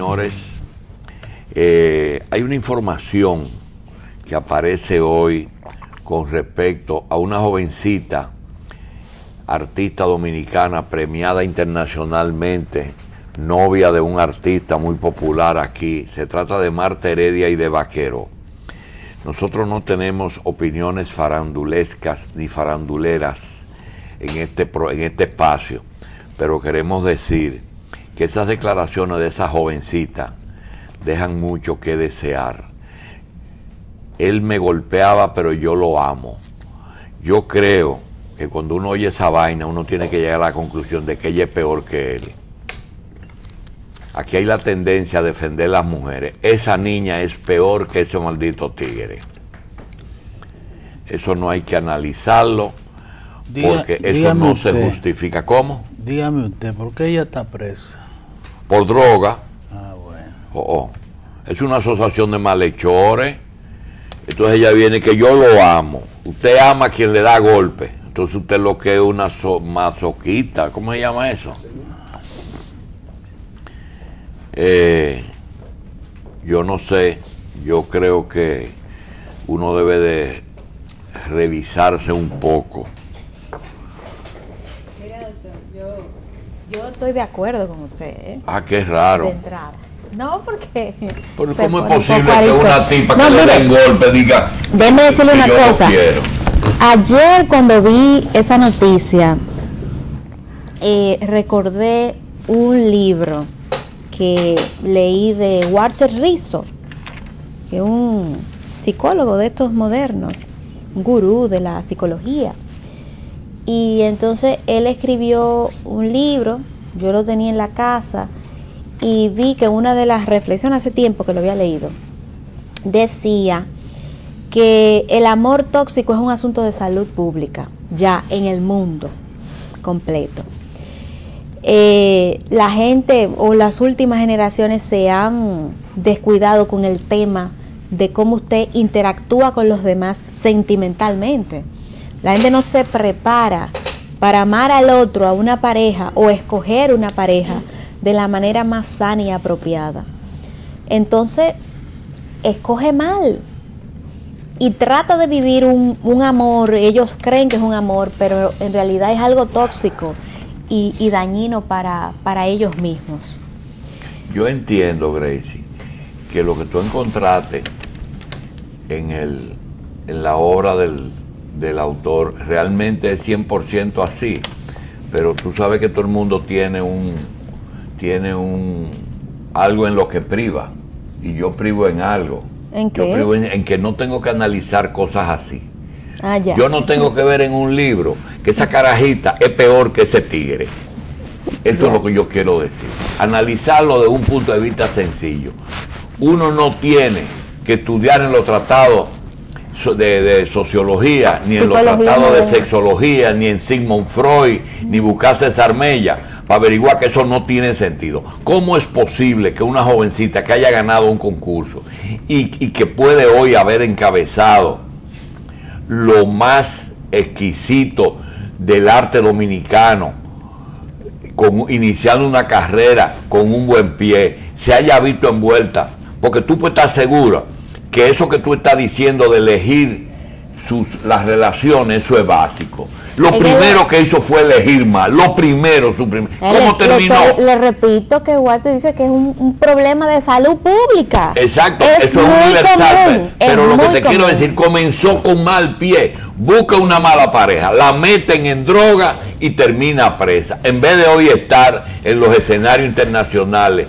señores, hay una información que aparece hoy con respecto a una jovencita, artista dominicana premiada internacionalmente, novia de un artista muy popular aquí. Se trata de Marta Heredia y de Vaquero. Nosotros no tenemos opiniones farandulescas ni faranduleras en este espacio, pero queremos decir que esas declaraciones de esa jovencita dejan mucho que desear. Él me golpeaba, pero yo lo amo. Yo creo que cuando uno oye esa vaina, uno tiene que llegar a la conclusión de que ella es peor que él. Aquí hay la tendencia a defender a las mujeres. Esa niña es peor que ese maldito tigre. Eso no hay que analizarlo, porque eso no se justifica. ¿Cómo? Dígame usted, ¿por qué ella está presa? Por droga. Ah, bueno. Es una asociación de malhechores. Entonces ella viene que yo lo amo. Usted ama a quien le da golpe. Entonces usted lo que es una masoquista. ¿Cómo se llama eso? Yo no sé. Yo creo que uno debe de revisarse un poco. Mira, doctor, yo estoy de acuerdo con usted, ¿eh? Ah, qué raro. De entrada. No, porque... Pero ¿cómo es posible que una tipa que le den golpe diga... Déjeme decirle una cosa. Quiero. Ayer cuando vi esa noticia, recordé un libro que leí de Walter Rizzo, que es un psicólogo de estos modernos, un gurú de la psicología. Y entonces él escribió un libro, yo lo tenía en la casa, y vi que una de las reflexiones, hace tiempo que lo había leído, decía que el amor tóxico es un asunto de salud pública, ya en el mundo completo. La gente o las últimas generaciones se han descuidado con el tema de cómo usted interactúa con los demás sentimentalmente. La gente no se prepara para amar al otro, a una pareja, o escoger una pareja de la manera más sana y apropiada. Entonces, escoge mal y trata de vivir un amor. Ellos creen que es un amor, pero en realidad es algo tóxico y dañino para ellos mismos. Yo entiendo, Gracie, que lo que tú encontraste en la obra del autor realmente es 100% así, pero tú sabes que todo el mundo tiene algo en lo que priva, y yo privo en algo. ¿En qué? Yo privo en que no tengo que analizar cosas así. Ah, ya. Yo no tengo que ver en un libro que esa carajita es peor que ese tigre. Eso es lo que yo quiero decir. Analizarlo de un punto de vista sencillo. Uno no tiene que estudiar en los tratados de sociología, ni en los tratados de sexología, ni en Sigmund Freud, ni buscar César Mella, para averiguar que eso no tiene sentido. ¿Cómo es posible que una jovencita que haya ganado un concurso y que puede hoy haber encabezado lo más exquisito del arte dominicano, iniciando una carrera con un buen pie, se haya visto envuelta? Porque tú puedes estar segura que eso que tú estás diciendo de elegir las relaciones, eso es básico. Lo primero que hizo fue elegir mal. Lo primero, ¿cómo terminó? Le repito que Walter dice que es un problema de salud pública. Exacto, eso es universal. Pero lo que te quiero decir, comenzó con mal pie. Busca una mala pareja, la meten en droga y termina presa, en vez de hoy estar en los escenarios internacionales.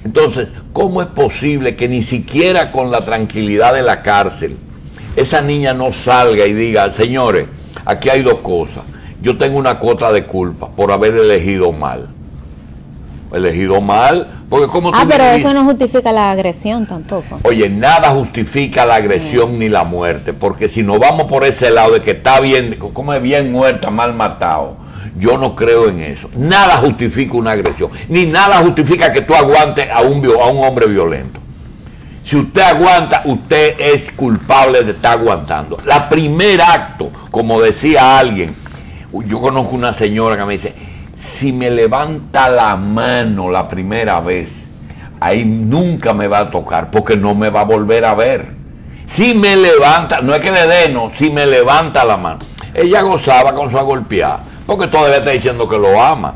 Entonces, ¿cómo es posible que ni siquiera con la tranquilidad de la cárcel esa niña no salga y diga: señores, aquí hay dos cosas, yo tengo una cuota de culpa por haber elegido mal, porque como tú pero eso no justifica la agresión tampoco. Oye, nada justifica la agresión ni la muerte, porque si nos vamos por ese lado de que está bien, como es bien muerta, mal matado, yo no creo en eso. Nada justifica una agresión, ni nada justifica que tú aguantes a un hombre violento. Si usted aguanta, usted es culpable de estar aguantando. La primer acto, como decía alguien, yo conozco una señora que me dice: si me levanta la mano la primera vez, ahí nunca me va a tocar, porque no me va a volver a ver. Si me levanta, no es que le dé, no, si me levanta la mano. Ella gozaba con su agolpeada, porque todavía está diciendo que lo ama.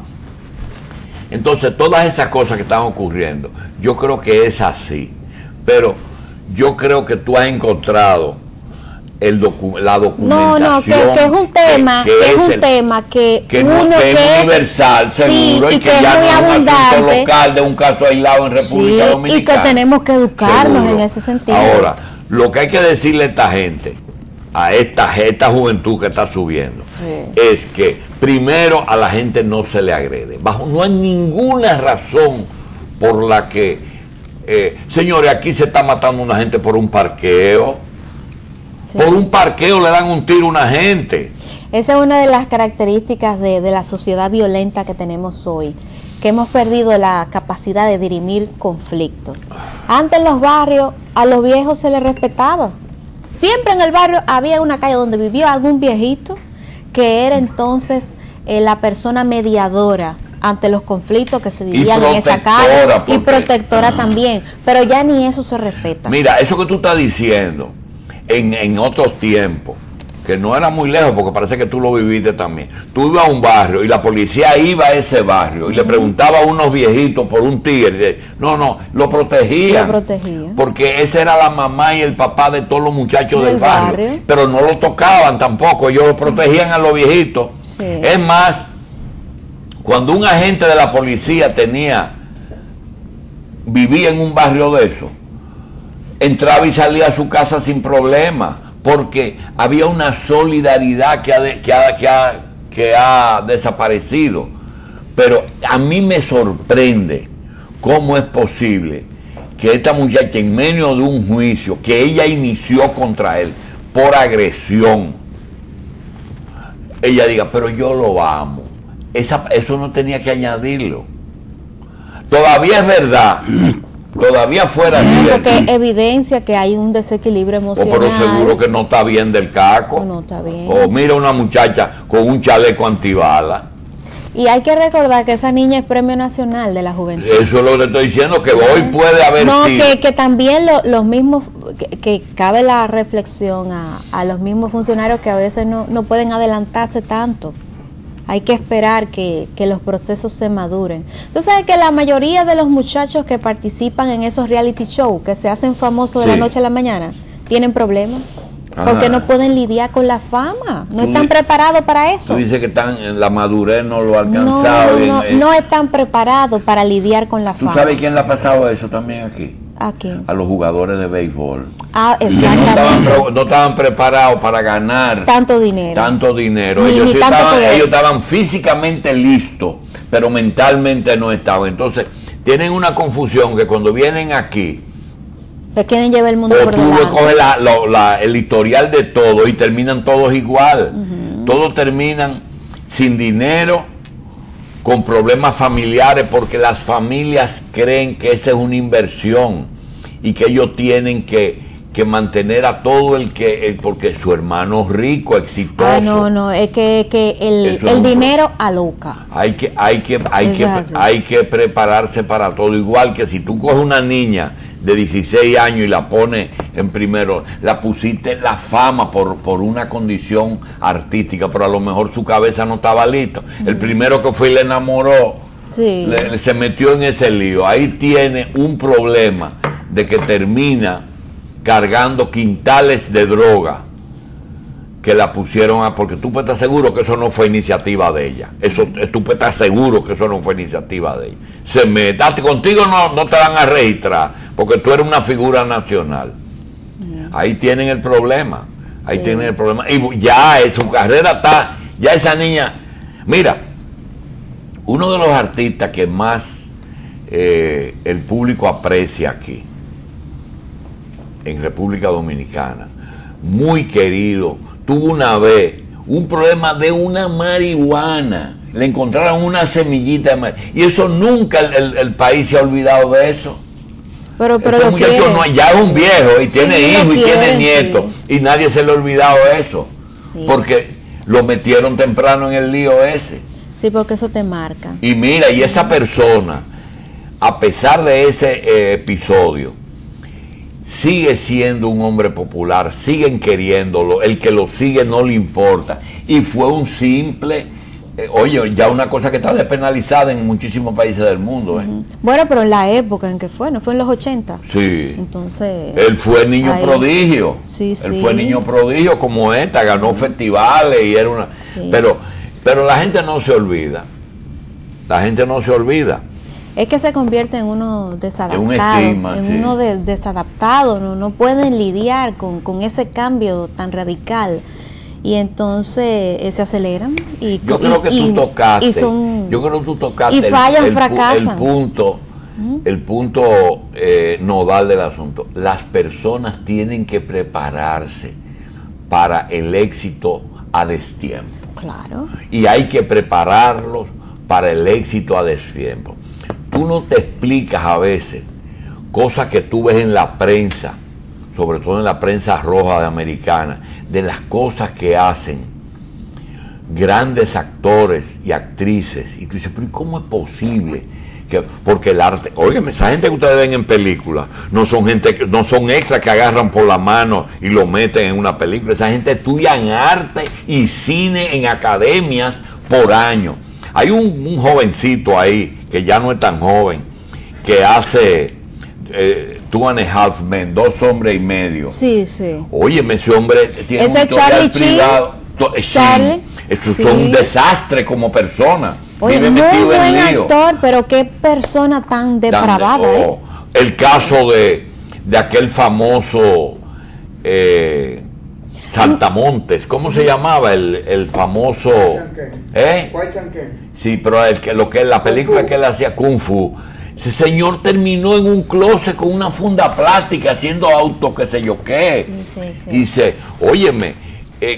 Entonces, todas esas cosas que están ocurriendo, yo creo que es así. Pero yo creo que tú has encontrado la documentación. No, que es un tema, que uno que es universal, seguro, sí, y que ya no es un asunto local de un caso aislado en República Dominicana. Y que tenemos que educarnos seguro. En ese sentido. Ahora, lo que hay que decirle a esta gente, a esta juventud que está subiendo, es que primero a la gente no se le agrede. No hay ninguna razón por la que, señores, aquí se está matando una gente por un parqueo. Sí. Por un parqueo le dan un tiro a una gente. Esa es una de las características de la sociedad violenta que tenemos hoy, que hemos perdido la capacidad de dirimir conflictos. Antes en los barrios a los viejos se les respetaba. Siempre en el barrio había una calle donde vivió algún viejito que era entonces la persona mediadora ante los conflictos que se vivían en esa calle, y protectora también, pero ya ni eso se respeta. Mira, eso que tú estás diciendo en otros tiempos, que no era muy lejos, porque parece que tú lo viviste también. Tú ibas a un barrio y la policía iba a ese barrio y le preguntaba a unos viejitos por un tigre. No, lo protegían. Porque esa era la mamá y el papá de todos los muchachos del barrio. Pero no lo tocaban tampoco, ellos protegían a los viejitos. Sí. Es más, cuando un agente de la policía vivía en un barrio de eso, entraba y salía a su casa sin problema, porque había una solidaridad que ha desaparecido. Pero a mí me sorprende cómo es posible que esta muchacha, en medio de un juicio que ella inició contra él por agresión, ella diga, pero yo lo amo. Eso no tenía que añadirlo. Todavía es verdad. Todavía fuera cierto. Porque evidencia que hay un desequilibrio emocional. Pero seguro que no está bien del caco. No está bien. O mira una muchacha con un chaleco antibala. Y hay que recordar que esa niña es Premio Nacional de la Juventud. Eso es lo que te estoy diciendo, que hoy puede haber sido. Que también los mismos, que cabe la reflexión a los mismos funcionarios que a veces no pueden adelantarse tanto. Hay que esperar que los procesos se maduren. Tú sabes que la mayoría de los muchachos que participan en esos reality shows, que se hacen famosos de la noche a la mañana, tienen problemas. Porque no pueden lidiar con la fama. No están preparados para eso. Tú dices que la madurez no lo ha alcanzado. No están preparados para lidiar con la fama. ¿Tú sabes quién le ha pasado eso también aquí? ¿A quién? A los jugadores de béisbol. Exactamente. No estaban preparados para ganar tanto dinero. Ellos estaban físicamente listos, pero mentalmente no estaban. Entonces, tienen una confusión que cuando vienen aquí, pues quieren llevar el mundo por delante. Tú coges el historial de todo y terminan todos igual. Todos terminan sin dinero, con problemas familiares, porque las familias creen que esa es una inversión y que ellos tienen que mantener a todo porque su hermano rico, exitoso. Es que el dinero aloca. Hay que prepararse para todo. Igual que si tú coges una niña de 16 años y la pones en primero, la pusiste en la fama por una condición artística, pero a lo mejor su cabeza no estaba lista. El primero que fue y le enamoró, se metió en ese lío. Ahí tiene un problema de que termina cargando quintales de droga que la pusieron porque tú puedes estar seguro que eso no fue iniciativa de ella. Tú puedes estar seguro que eso no fue iniciativa de ella. Contigo no te van a registrar porque tú eres una figura nacional. Ahí tienen el problema. Tienen el problema. Y ya su carrera está, ya esa niña. Mira, uno de los artistas que más el público aprecia aquí en República Dominicana, muy querido, tuvo una vez un problema de una marihuana, le encontraron una semillita de marihuana, y eso nunca el país se ha olvidado de eso. Pero ese muchacho ya es un viejo y tiene hijos y tiene nietos, y nadie se le ha olvidado eso, porque lo metieron temprano en el lío ese. Sí, porque eso te marca. Y mira, y esa persona a pesar de ese episodio, sigue siendo un hombre popular, siguen queriéndolo, el que lo sigue no le importa. Y fue un simple, oye, ya una cosa que está despenalizada en muchísimos países del mundo. Bueno, pero en la época en que fue, ¿no fue en los 80? Sí. Entonces... Él fue niño prodigio. Sí, Él fue niño prodigio como esta, ganó festivales y era una... Sí. Pero la gente no se olvida. La gente no se olvida. Es que se convierte en uno desadaptado, un estigma, en sí. uno desadaptado, no pueden lidiar con ese cambio tan radical y entonces se aceleran y yo creo que tú tocaste, y fallan, fracasan. El punto nodal del asunto. Las personas tienen que prepararse para el éxito a destiempo. Claro. Y hay que prepararlos para el éxito a destiempo. Tú no te explicas a veces cosas que tú ves en la prensa, sobre todo en la prensa roja de americana, de las cosas que hacen grandes actores y actrices, y tú dices, pero ¿cómo es posible? Porque el arte, óigame, esa gente que ustedes ven en películas no son gente, no son extras que agarran por la mano y lo meten en una película. Esa gente estudia arte y cine en academias por año. Hay un jovencito ahí, que ya no es tan joven, que hace 2.5 Men, 2 hombres y medio. Sí, sí. Óyeme, ese hombre tiene un historial privado. Charlie. Eso es un desastre como persona. Oye, vive muy metido buen en lío. actor, pero qué persona tan depravada. El caso de aquel famoso Saltamontes, ¿cómo se llamaba el famoso? Sí, pero la película que él hacía, Kung Fu. Ese señor terminó en un closet con una funda plástica haciendo autos, qué sé yo qué. Sí. Y dice, óyeme,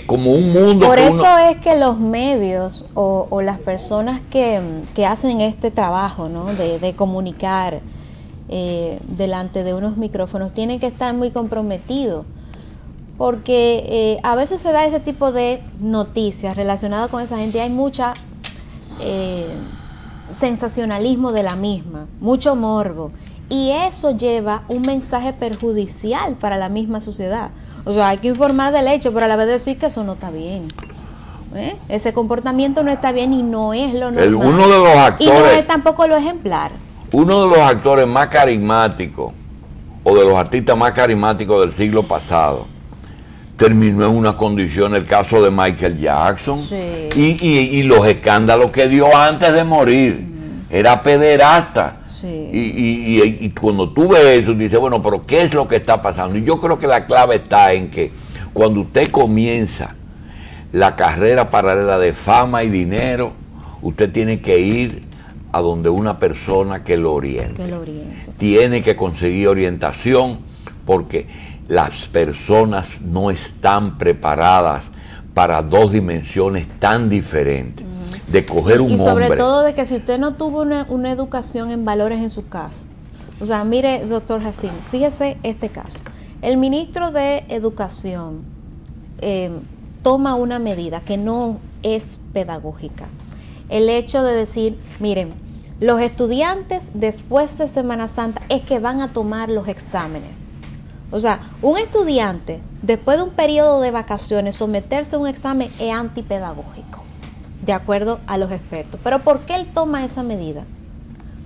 como un mundo. Por eso es que los medios o las personas que hacen este trabajo, ¿no? de comunicar delante de unos micrófonos tienen que estar muy comprometidos, porque a veces se da ese tipo de noticias relacionadas con esa gente. Hay mucha sensacionalismo de la misma, mucho morbo, y eso lleva un mensaje perjudicial para la misma sociedad. O sea, hay que informar del hecho, pero a la vez decir que eso no está bien. Ese comportamiento no está bien y no es lo normal. Uno de los actores, y no es tampoco lo ejemplar. Uno de los actores más carismáticos, o de los artistas más carismáticos del siglo pasado, terminó en una condición, el caso de Michael Jackson, sí. y los escándalos que dio antes de morir. Era pederasta. Sí. Y cuando tú ves eso, dices, bueno, pero ¿qué es lo que está pasando? Y yo creo que la clave está en que cuando usted comienza la carrera paralela de fama y dinero, usted tiene que ir a donde una persona que lo oriente. Tiene que conseguir orientación, porque las personas no están preparadas para 2 dimensiones tan diferentes. De coger un hombre. Y sobre todo de que si usted no tuvo una educación en valores en su casa. O sea, mire, doctor Jacín, fíjese este caso. El ministro de Educación toma una medida que no es pedagógica. El hecho de decir, miren, los estudiantes después de Semana Santa es que van a tomar los exámenes. O sea, un estudiante después de un periodo de vacaciones someterse a un examen es antipedagógico, de acuerdo a los expertos. ¿Pero por qué él toma esa medida?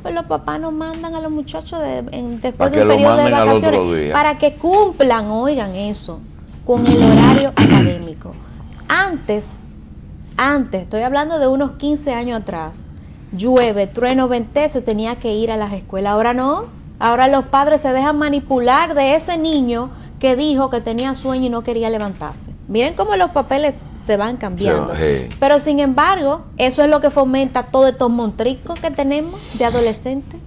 Pues los papás nos mandan a los muchachos después de un periodo de vacaciones para que cumplan, oigan eso, con el horario académico. Antes, estoy hablando de unos 15 años atrás, llueve, trueno, vente, se tenía que ir a las escuelas. Ahora no, ahora los padres se dejan manipular de ese niño que dijo que tenía sueño y no quería levantarse. Miren cómo los papeles se van cambiando. Pero sin embargo, eso es lo que fomenta todos estos montricos que tenemos de adolescentes.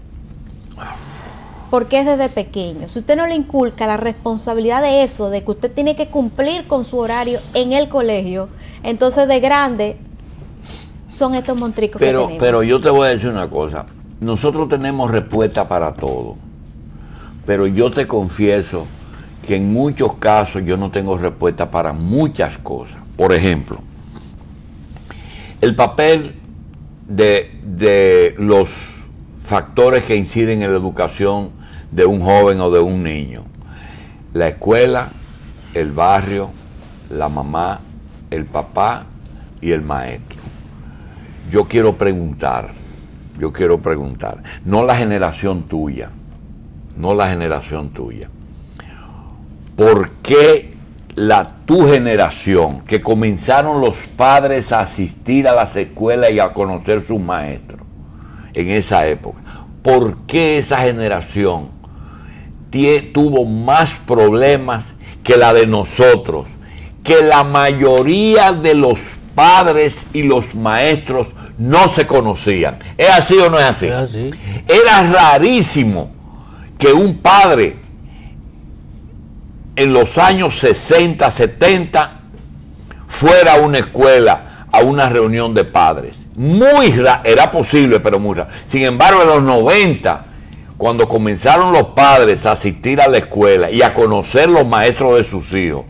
Porque es desde pequeño. Si usted no le inculca la responsabilidad de eso, de que usted tiene que cumplir con su horario en el colegio, entonces de grande son estos montricos que tenemos. Pero yo te voy a decir una cosa. Nosotros tenemos respuesta para todo. Pero yo te confieso que en muchos casos yo no tengo respuesta para muchas cosas. Por ejemplo, el papel de los factores que inciden en la educación de un joven o de un niño. La escuela, el barrio, la mamá, el papá y el maestro. Yo quiero preguntar, no la generación tuya, ¿por qué tu generación, que comenzaron los padres a asistir a las escuelas y a conocer sus maestros en esa época, por qué esa generación tuvo más problemas que la de nosotros, que la mayoría de los padres y los maestros no se conocían? ¿Es así o no es así? Es así. Era rarísimo que un padre en los años 60, 70 fuera a una escuela, a una reunión de padres. Era posible, pero muy raro. Sin embargo, en los 90, cuando comenzaron los padres a asistir a la escuela y a conocer los maestros de sus hijos,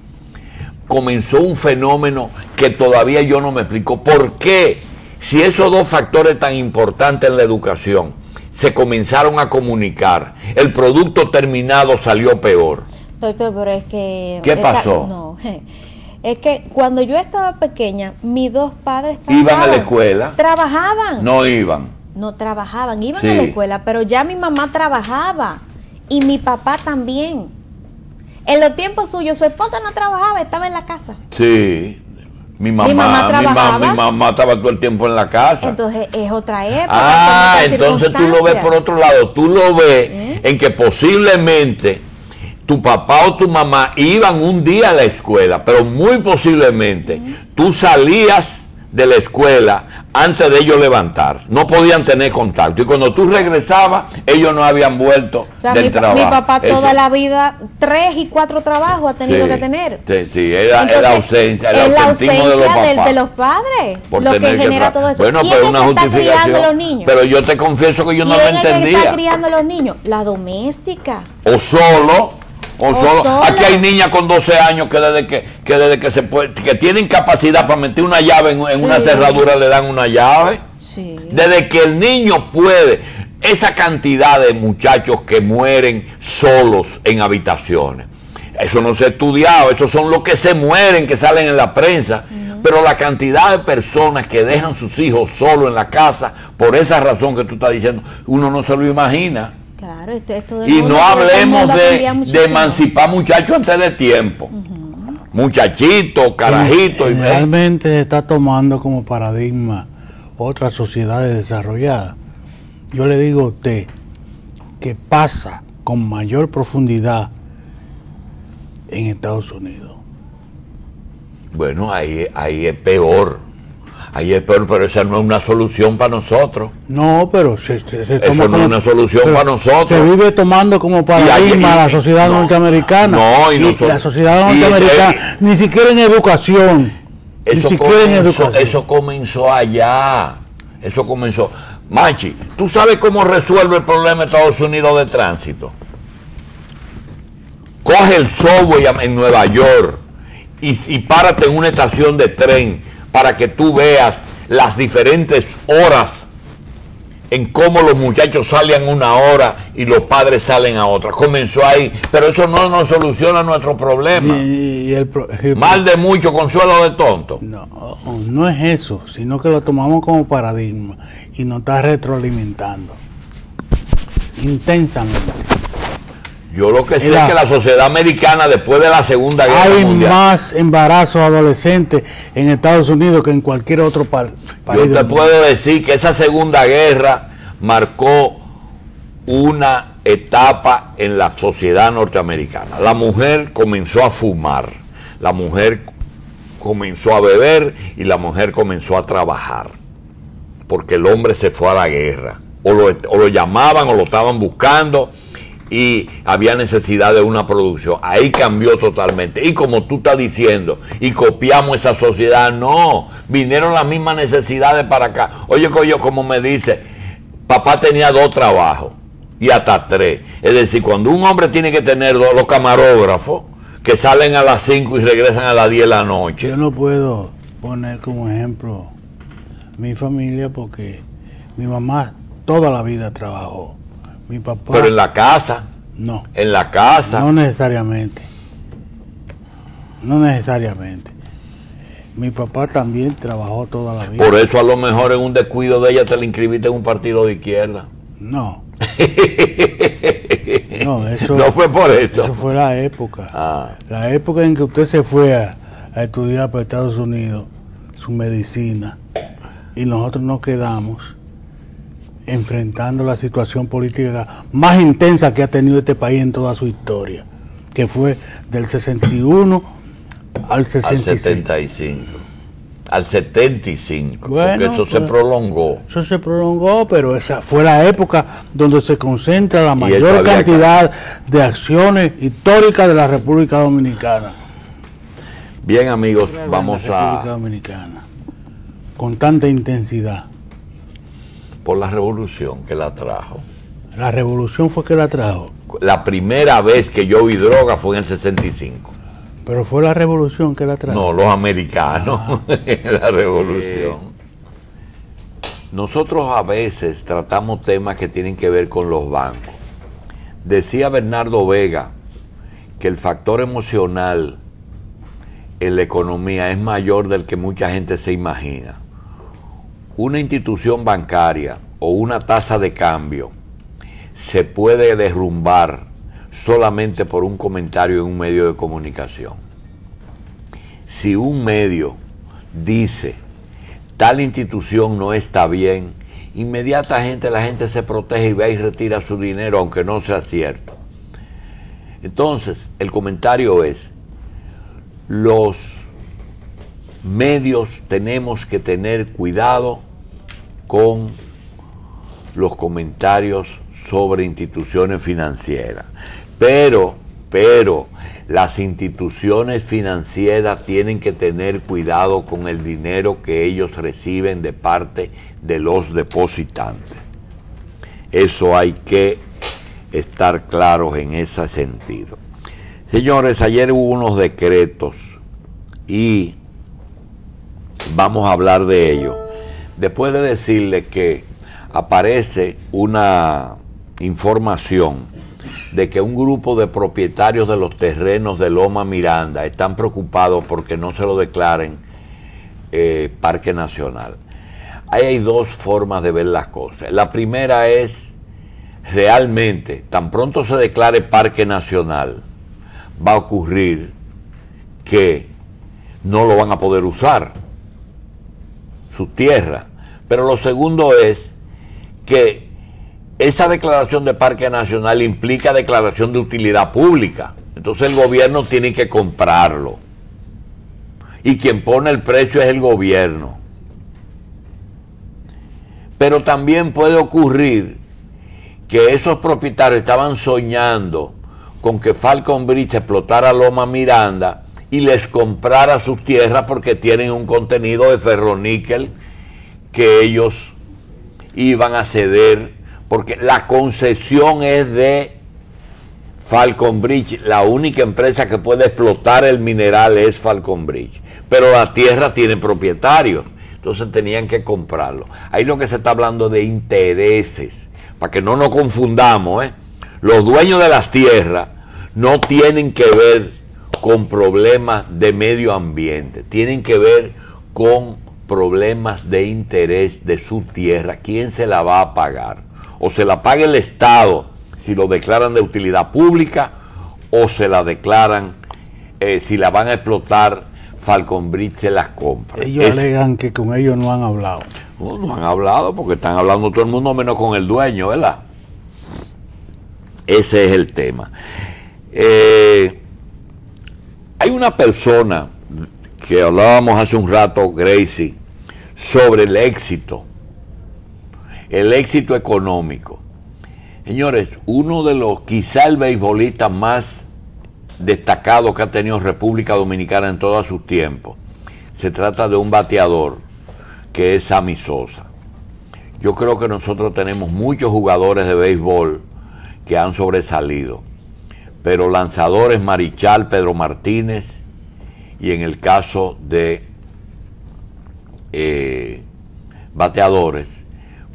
comenzó un fenómeno que todavía yo no me explico. ¿Por qué? Si esos dos factores tan importantes en la educación se comenzaron a comunicar, el producto terminado salió peor. Doctor, pero es que... ¿Qué pasó? No, es que cuando yo estaba pequeña, mis dos padres trabajaban. ¿Iban a la escuela? Trabajaban. No iban. No trabajaban, iban Sí. a la escuela, pero ya mi mamá trabajaba y mi papá también. En los tiempos suyos, su esposa no trabajaba, estaba en la casa. Sí. Mi mamá estaba todo el tiempo en la casa. Entonces es otra época. Ah, con otras entonces tú lo ves por otro lado. Tú lo ves en que posiblemente tu papá o tu mamá iban un día a la escuela, pero muy posiblemente tú salías de la escuela antes de ellos levantarse. No podían tener contacto. Y cuando tú regresabas, ellos no habbian vuelto del trabajo. Mi papá toda la vida, 3 y 4 trabajos ha tenido que tener. Sí, era la ausencia, el ausentismo de los padres, lo que genera todo esto. Bueno, ¿Quién pero es una que está criando justificación. a los niños? Pero yo te confieso que yo no lo ¿Quién es que entendía. está criando a los niños? La doméstica. O solo. solo. Aquí hay niñas con 12 años que desde que se puede, que tienen capacidad para meter una llave en una cerradura, le dan una llave. Sí. Desde que el niño puede, esa cantidad de muchachos que mueren solos en habitaciones, eso no se ha estudiado, esos son los que se mueren, que salen en la prensa, pero la cantidad de personas que dejan sus hijos solos en la casa, por esa razón que tú estás diciendo, uno no se lo imagina. Claro, esto del Y mundo, no hablemos ha cambiado de muchísimo. emancipar muchachos antes de tiempo. Muchachitos, carajitos. Realmente se está tomando como paradigma otras sociedades desarrolladas. Yo le digo a usted que pasa con mayor profundidad en Estados Unidos. Bueno, ahí es peor. Ahí es peor, pero esa no es una solución para nosotros. No, pero se toma Eso no es una solución para nosotros. Se vive tomando como paradigma la sociedad norteamericana. No, y la sociedad norteamericana, ni siquiera en educación. Eso comenzó allá. Eso comenzó. Machi, ¿tú sabes cómo resuelve el problema de Estados Unidos de tránsito? Coge el subway en Nueva York y párate en una estación de tren para que tú veas las diferentes horas en cómo los muchachos salen una hora y los padres salen a otra. Comenzó ahí, pero eso no nos soluciona nuestro problema. Mal de mucho, consuelo de tonto. No es eso, sino que lo tomamos como paradigma y nos está retroalimentando intensamente. Yo lo que sé es que la sociedad americana, después de la Segunda Guerra Mundial, hay más embarazos adolescentes en Estados Unidos que en cualquier otro país. Yo te puedo decir que esa Segunda Guerra marcó una etapa en la sociedad norteamericana. La mujer comenzó a fumar, la mujer comenzó a beber y la mujer comenzó a trabajar, porque el hombre se fue a la guerra, o lo llamaban o lo estaban buscando, y había necesidad de una producción. Ahí cambió totalmente. Y como tú estás diciendo, y copiamos esa sociedad, no, vinieron las mismas necesidades para acá. Oye, como me dice, papá tenía 2 trabajos y hasta 3. Es decir, cuando un hombre tiene que tener los camarógrafos que salen a las 5 y regresan a las 10 de la noche. Yo no puedo poner como ejemplo mi familia porque mi mamá toda la vida trabajó. Mi papá... Pero en la casa. No. En la casa. No necesariamente. No necesariamente. Mi papá también trabajó toda la vida. Por eso a lo mejor en un descuido de ella te la inscribiste en un partido de izquierda. No. No, eso... No fue por eso. Eso fue la época. Ah. La época en que usted se fue a estudiar para Estados Unidos su medicina y nosotros nos quedamos enfrentando la situación política más intensa que ha tenido este país en toda su historia, que fue del 61 al 65. Al 75. Al 75. Bueno, porque eso se prolongó. Eso se prolongó, pero esa fue la época donde se concentra la Y mayor eso había cantidad de acciones históricas de la República Dominicana. Bien, amigos, vamos La República a... Dominicana, con tanta intensidad. Por la revolución que la trajo. La revolución fue que la trajo, La primera vez que yo vi droga fue en el 65. pero fue la revolución que la trajo. No, los americanos. La revolución. Nosotros a veces tratamos temas que tienen que ver con los bancos. Decía Bernardo Vega que el factor emocional en la economía es mayor del que mucha gente se imagina. Una institución bancaria o una tasa de cambio se puede derrumbar solamente por un comentario en un medio de comunicación. Si un medio dice tal institución no está bien, inmediatamente la gente se protege y va y retira su dinero, aunque no sea cierto. Entonces, el comentario es: los medios tenemos que tener cuidado con los comentarios sobre instituciones financieras, pero las instituciones financieras tienen que tener cuidado con el dinero que ellos reciben de parte de los depositantes. Eso hay que estar claros en ese sentido. Señores, ayer hubo unos decretos y vamos a hablar de ello. Después de decirle que aparece una información de que un grupo de propietarios de los terrenos de Loma Miranda están preocupados porque no se lo declaren Parque Nacional. Ahí hay dos formas de ver las cosas. La primera es, realmente, tan pronto se declare Parque Nacional, va a ocurrir que no lo van a poder usar, su tierra. Pero lo segundo es que esa declaración de Parque Nacional implica declaración de utilidad pública. Entonces el gobierno tiene que comprarlo. Y quien pone el precio es el gobierno. Pero también puede ocurrir que esos propietarios estaban soñando con que Falcon Bridge explotara Loma Miranda y les comprara sus tierras porque tienen un contenido de ferroníquel que ellos iban a ceder, porque la concesión es de Falcon Bridge. La única empresa que puede explotar el mineral es Falcon Bridge, pero la tierra tiene propietarios, entonces tenían que comprarlo. Ahí lo que se está hablando de intereses, para que no nos confundamos, los dueños de las tierras no tienen que ver con problemas de medio ambiente, tienen que ver con problemas de interés de su tierra. ¿Quién se la va a pagar? O se la paga el Estado si lo declaran de utilidad pública, o se la declaran, si la van a explotar, Falcon Bridge se las compra. Ellos alegan que con ellos no han hablado. No han hablado porque están hablando todo el mundo menos con el dueño, ¿verdad? Ese es el tema. Hay una persona que hablábamos hace un rato, Gracie, sobre el éxito económico. Señores, uno de los, quizá el beisbolista más destacado que ha tenido República Dominicana en todos sus tiempos, se trata de un bateador que es Sammy Sosa. Yo creo que nosotros tenemos muchos jugadores de béisbol que han sobresalido, pero lanzadores, Marichal, Pedro Martínez, y en el caso de bateadores,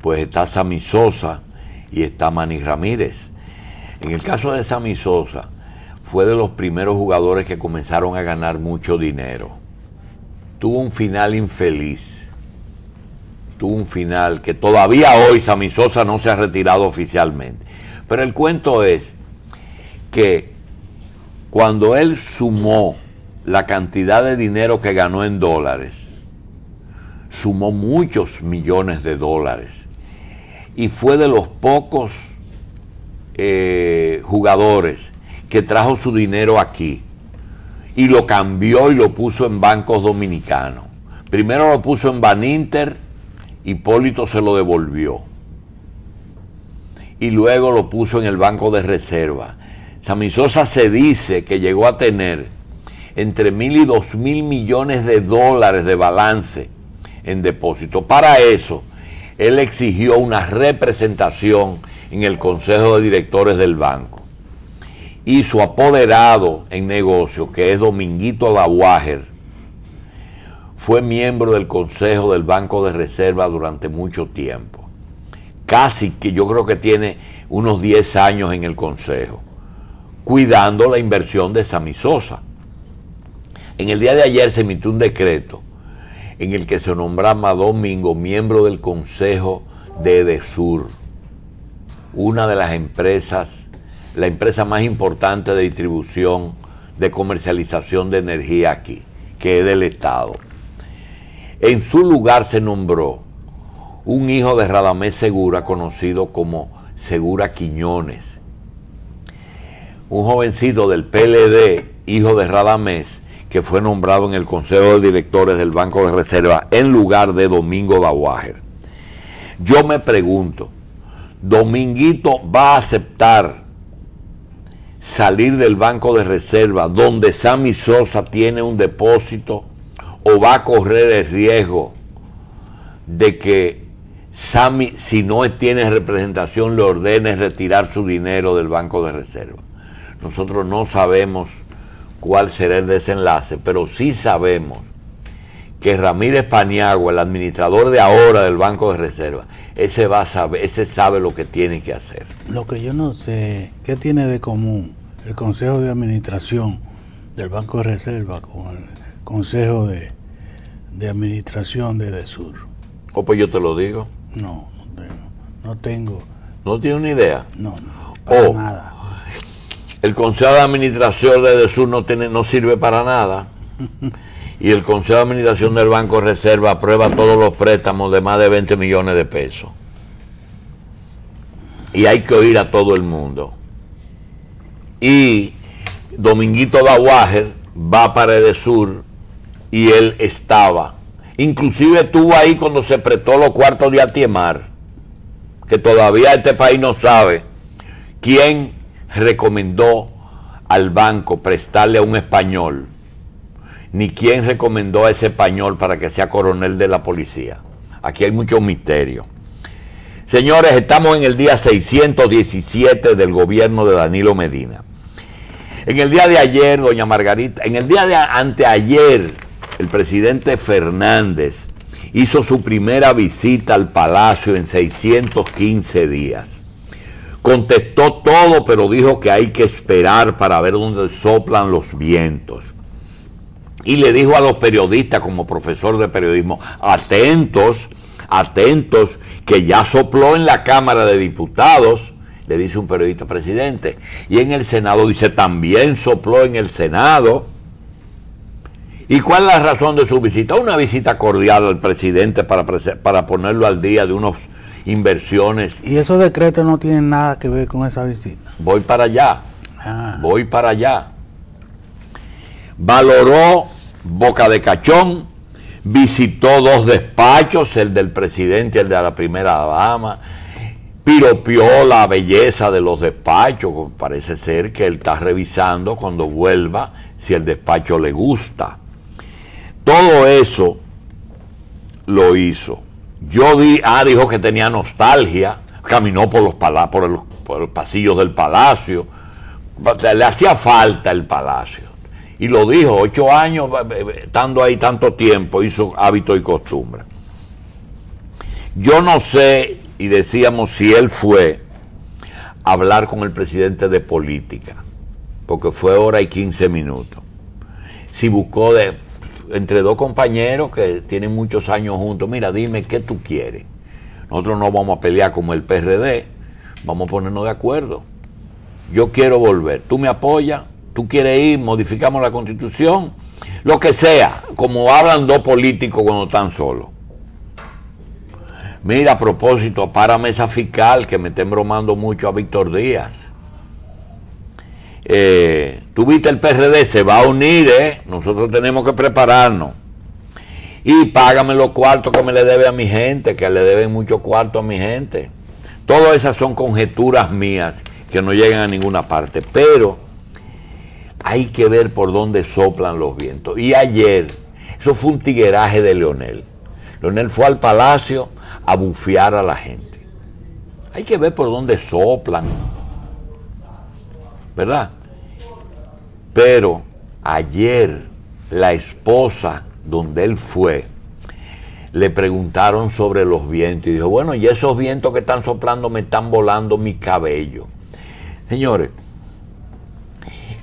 pues está Sammy Sosa y está Manny Ramírez. En el caso de Sammy Sosa, fue de los primeros jugadores que comenzaron a ganar mucho dinero. Tuvo un final infeliz. Tuvo un final que todavía hoy Sammy Sosa no se ha retirado oficialmente. Pero el cuento es que cuando él sumó la cantidad de dinero que ganó en dólares, sumó muchos millones de dólares y fue de los pocos jugadores que trajo su dinero aquí y lo cambió y lo puso en bancos dominicanos. Primero lo puso en Baninter, Hipólito se lo devolvió y luego lo puso en el Banco de Reserva. Sammy Sosa se dice que llegó a tener entre 1.000 y 2.000 millones de dólares de balance en depósito. Para eso, él exigió una representación en el Consejo de Directores del banco. Y su apoderado en negocio, que es Dominguito Dawager, fue miembro del Consejo del Banco de Reserva durante mucho tiempo. Casi que yo creo que tiene unos 10 años en el Consejo, cuidando la inversión de Sammy Sosa. En el día de ayer se emitió un decreto en el que se nombraba a Domingo miembro del Consejo de Edesur, una de las empresas, la empresa más importante de distribución, de comercialización de energía aquí, que es del Estado. En su lugar se nombró un hijo de Radamés Segura, conocido como Segura Quiñones, un jovencito del PLD, hijo de Radamés, que fue nombrado en el Consejo de Directores del Banco de Reserva en lugar de Domingo Dawager. Yo me pregunto, ¿Dominguito va a aceptar salir del Banco de Reserva donde Sammy Sosa tiene un depósito, o va a correr el riesgo de que Sammy, si no tiene representación, le ordene retirar su dinero del Banco de Reserva? Nosotros no sabemos cuál será el desenlace, pero sí sabemos que Ramírez Paniagua, el administrador de ahora del Banco de Reserva, ese sabe lo que tiene que hacer. Lo que yo no sé, ¿qué tiene de común el Consejo de Administración del Banco de Reserva con el Consejo de Administración de Edesur? O pues yo te lo digo. No tengo. ¿No tiene una idea? No, para nada. El Consejo de Administración de Edesur no sirve para nada. Y el Consejo de Administración del Banco de Reserva aprueba todos los préstamos de más de 20 millones de pesos. Y hay que oír a todo el mundo. Y Dominguito Dawager va para Edesur y él estaba. Inclusive estuvo ahí cuando se prestó los cuartos de Atiemar, que todavía este país no sabe quién recomendó al banco prestarle a un español, ni quién recomendó a ese español para que sea coronel de la policía. Aquí hay mucho misterio. Señores, estamos en el día 617 del gobierno de Danilo Medina. En el día de ayer, doña Margarita, en el día de anteayer, el presidente Fernández hizo su primera visita al Palacio en 615 días. Contestó todo, pero dijo que hay que esperar para ver dónde soplan los vientos. Y le dijo a los periodistas, como profesor de periodismo, atentos, que ya sopló en la Cámara de Diputados, le dice un periodista, presidente, y en el Senado, dice, también sopló en el Senado. ¿Y cuál es la razón de su visita? Una visita cordial al presidente para ponerlo al día de unas inversiones. ¿Y esos decretos no tienen nada que ver con esa visita? Voy para allá. Voy para allá. Valoró Boca de Cachón, visitó dos despachos, el del presidente y el de la primera dama, piropió la belleza de los despachos. Parece ser que él está revisando cuando vuelva si el despacho le gusta. Todo eso lo hizo. Dijo que tenía nostalgia, caminó por los pasillos del palacio, le hacía falta el palacio. Y lo dijo, 8 años estando ahí tanto tiempo, hizo hábito y costumbre. Yo no sé y decíamos si él fue a hablar con el presidente de política, porque fue hora y 15 minutos. Si buscó entre dos compañeros que tienen muchos años juntos, mira, dime qué tú quieres. Nosotros no vamos a pelear como el PRD, vamos a ponernos de acuerdo. Yo quiero volver, tú me apoyas, tú quieres ir, modificamos la Constitución, lo que sea, como hablan dos políticos cuando están solos. Mira, a propósito, párame esa fiscal que me estén bromando mucho a Víctor Díaz. Tú viste, el PRD se va a unir, nosotros tenemos que prepararnos. Y págame los cuartos que me le debe a mi gente, que le deben muchos cuartos a mi gente. Todas esas son conjeturas mías que no llegan a ninguna parte, pero hay que ver por dónde soplan los vientos. Y ayer, eso fue un tigueraje de Leonel. Leonel fue al Palacio a bufear a la gente. Hay que ver por dónde soplan, ¿verdad? Pero ayer la esposa donde él fue, le preguntaron sobre los vientos y dijo, bueno, y esos vientos que están soplando me están volando mi cabello. Señores,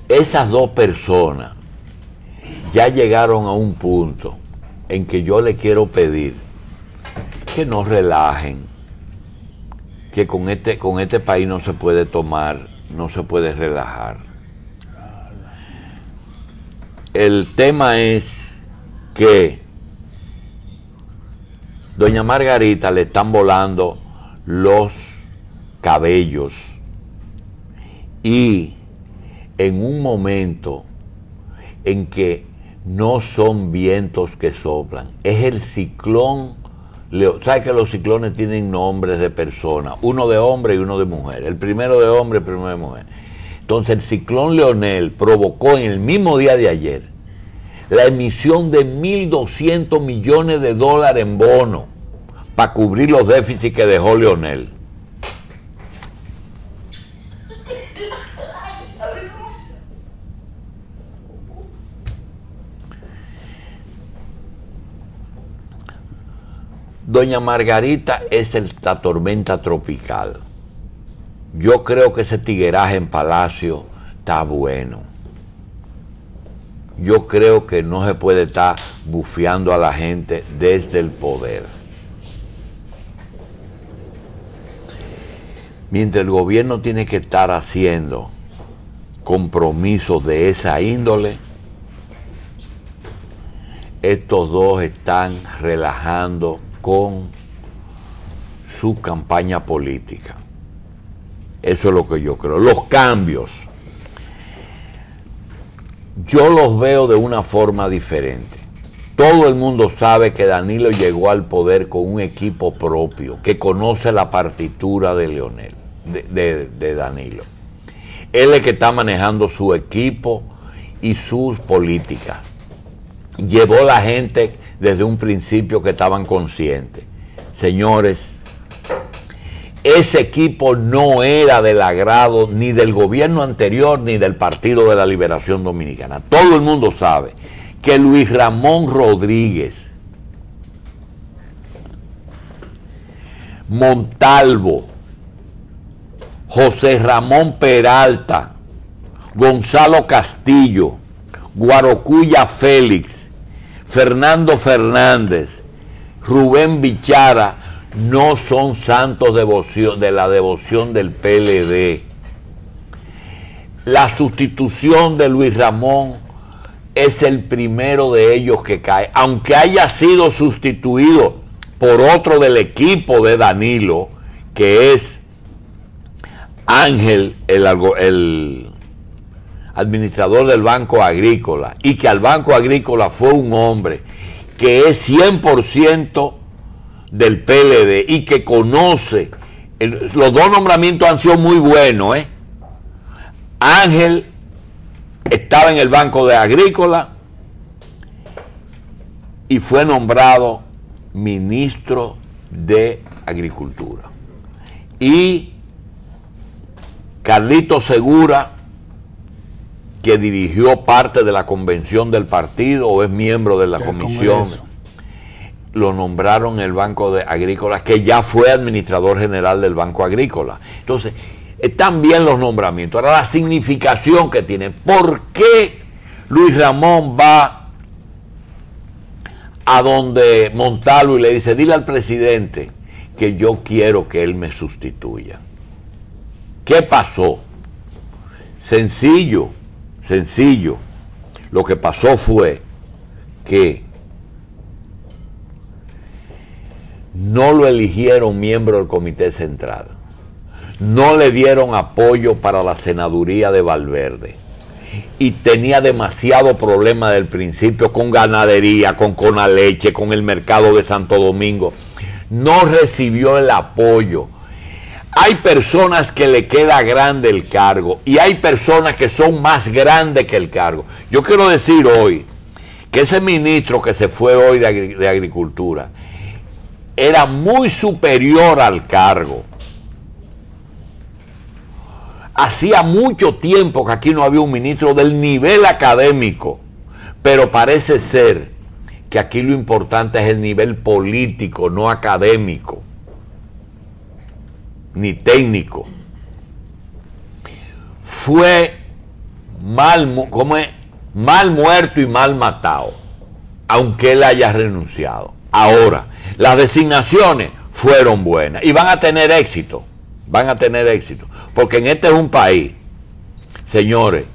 esas dos personas ya llegaron a un punto en que yo le quiero pedir que no relajen, que con este país no se puede tomar, no se puede relajar. El tema es que doña Margarita le están volando los cabellos y en un momento en que no son vientos que soplan, es el ciclón. ¿Sabes que los ciclones tienen nombres de personas? Uno de hombre y uno de mujer. El primero de hombre, el primero de mujer. Entonces el ciclón Leonel provocó en el mismo día de ayer la emisión de 1.200 millones de dólares en bonos para cubrir los déficits que dejó Leonel. Doña Margarita es la tormenta tropical. Yo creo que ese tigueraje en Palacio está bueno. Yo creo que no se puede estar bufeando a la gente desde el poder. Mientras el gobierno tiene que estar haciendo compromisos de esa índole, estos dos están relajando con su campaña política. Eso es lo que yo creo. Los cambios, yo los veo de una forma diferente. Todo el mundo sabe que Danilo llegó al poder con un equipo propio, que conoce la partitura de Leonel, de Danilo. Él es el que está manejando su equipo y sus políticas. Llevó la gente desde un principio que estaban conscientes. Señores, ese equipo no era del agrado ni del gobierno anterior ni del Partido de la Liberación Dominicana. Todo el mundo sabe que Luis Ramón Rodríguez, Montalvo, José Ramón Peralta, Gonzalo Castillo, Guarocuya Félix, Fernando Fernández, Rubén Bichara no son santos de la devoción del PLD. La sustitución de Luis Ramón es el primero de ellos que cae, aunque haya sido sustituido por otro del equipo de Danilo, que es Ángel, el administrador del Banco Agrícola, y que al Banco Agrícola fue un hombre que es 100% del PLD y que conoce. Los dos nombramientos han sido muy buenos, Ángel estaba en el Banco de Agrícola y fue nombrado ministro de Agricultura. Y Carlito Segura, que dirigió parte de la convención del partido o es miembro de la comisión. lo nombraron en el Banco Agrícola, que ya fue administrador general del Banco Agrícola. Entonces, están bien los nombramientos. Ahora, la significación que tiene. ¿Por qué Luis Ramón va a donde Montalvo y le dice, dile al presidente que yo quiero que él me sustituya? ¿Qué pasó? Sencillo. Lo que pasó fue que no lo eligieron miembro del Comité Central, no le dieron apoyo para la senaduría de Valverde y tenía demasiado problema del principio con ganadería, con Conaleche, con el mercado de Santo Domingo. No recibió el apoyo. Hay personas que le queda grande el cargo y hay personas que son más grandes que el cargo. Yo quiero decir hoy que ese ministro que se fue hoy de Agricultura era muy superior al cargo. Hacía mucho tiempo que aquí no había un ministro del nivel académico, pero parece ser que aquí lo importante es el nivel político, no académico, ni técnico. Fue mal muerto y mal matado, aunque él haya renunciado. Ahora, las designaciones fueron buenas y van a tener éxito, porque en este es un país, señores,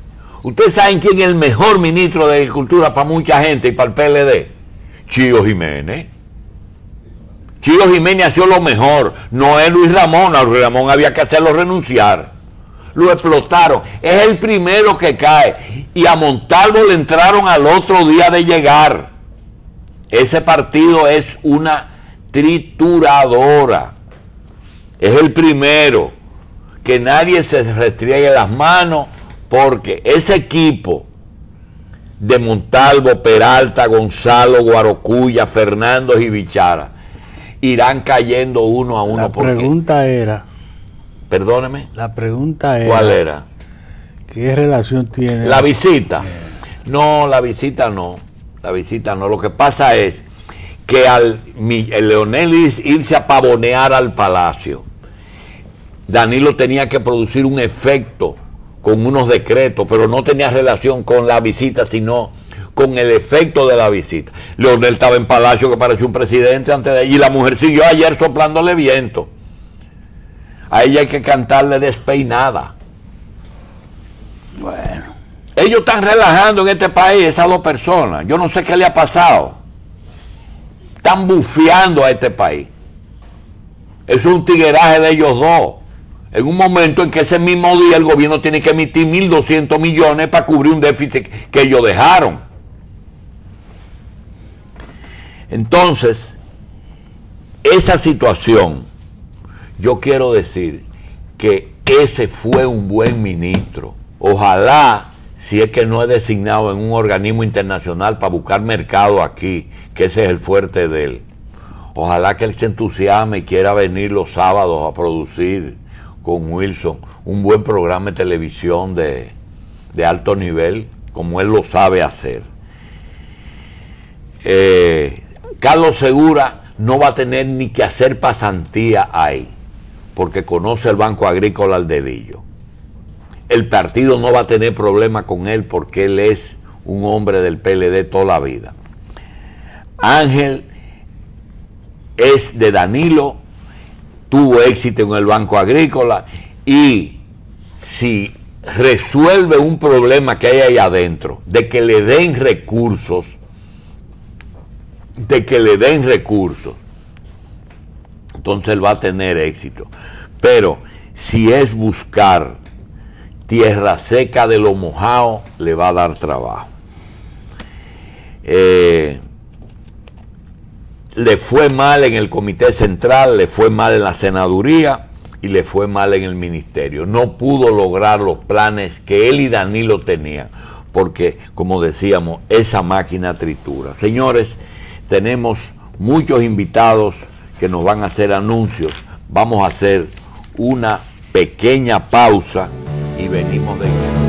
ustedes saben quién es el mejor ministro de Agricultura para mucha gente y para el PLD, Chío Jiménez. Chío Jiménez ha sido lo mejor, no es Luis Ramón. A Luis Ramón había que hacerlo renunciar, lo explotaron, es el primero que cae, y a Montalvo le entraron al otro día de llegar. Ese partido es una trituradora. Es el primero. Que nadie se restriegue las manos, porque ese equipo de Montalvo, Peralta, Gonzalo, Guarocuya, Fernando y Bichara irán cayendo uno a uno. La pregunta era... Perdóneme. La pregunta era... ¿Cuál era? ¿Qué relación tiene? ¿La visita? No, la visita no. La visita no. Lo que pasa es que al Leonel irse a pavonear al palacio, Danilo tenía que producir un efecto con unos decretos, pero no tenía relación con la visita, sino con el efecto de la visita. Leonel estaba en palacio que parecía un presidente antes de... Y la mujer siguió ayer soplándole viento. A ella hay que cantarle despeinada. Bueno. Ellos están relajando en este país, esas dos personas. Yo no sé qué le ha pasado. Están bufeando a este país. Eso es un tigueraje de ellos dos. En un momento en que ese mismo día el gobierno tiene que emitir 1.200 millones para cubrir un déficit que ellos dejaron. Entonces, esa situación, yo quiero decir que ese fue un buen ministro. Ojalá, si es que no es designado en un organismo internacional para buscar mercado aquí, que ese es el fuerte de él. Ojalá que él se entusiasme y quiera venir los sábados a producir con Wilson un buen programa de televisión de alto nivel, como él lo sabe hacer. Carlos Segura no va a tener ni que hacer pasantía ahí, porque conoce el Banco Agrícola al dedillo. El partido no va a tener problema con él, porque él es un hombre del PLD toda la vida. Ángel es de Danilo, tuvo éxito en el Banco Agrícola, y si resuelve un problema que hay ahí adentro, de que le den recursos, entonces él va a tener éxito. Pero si es buscar tierra seca de lo mojado, le va a dar trabajo. Le fue mal en el Comité Central, le fue mal en la senaduría y le fue mal en el ministerio. No pudo lograr los planes que él y Danilo tenían, porque, como decíamos, esa máquina tritura. Señores, tenemos muchos invitados que nos van a hacer anuncios. Vamos a hacer una pequeña pausa y venimos de inmediato.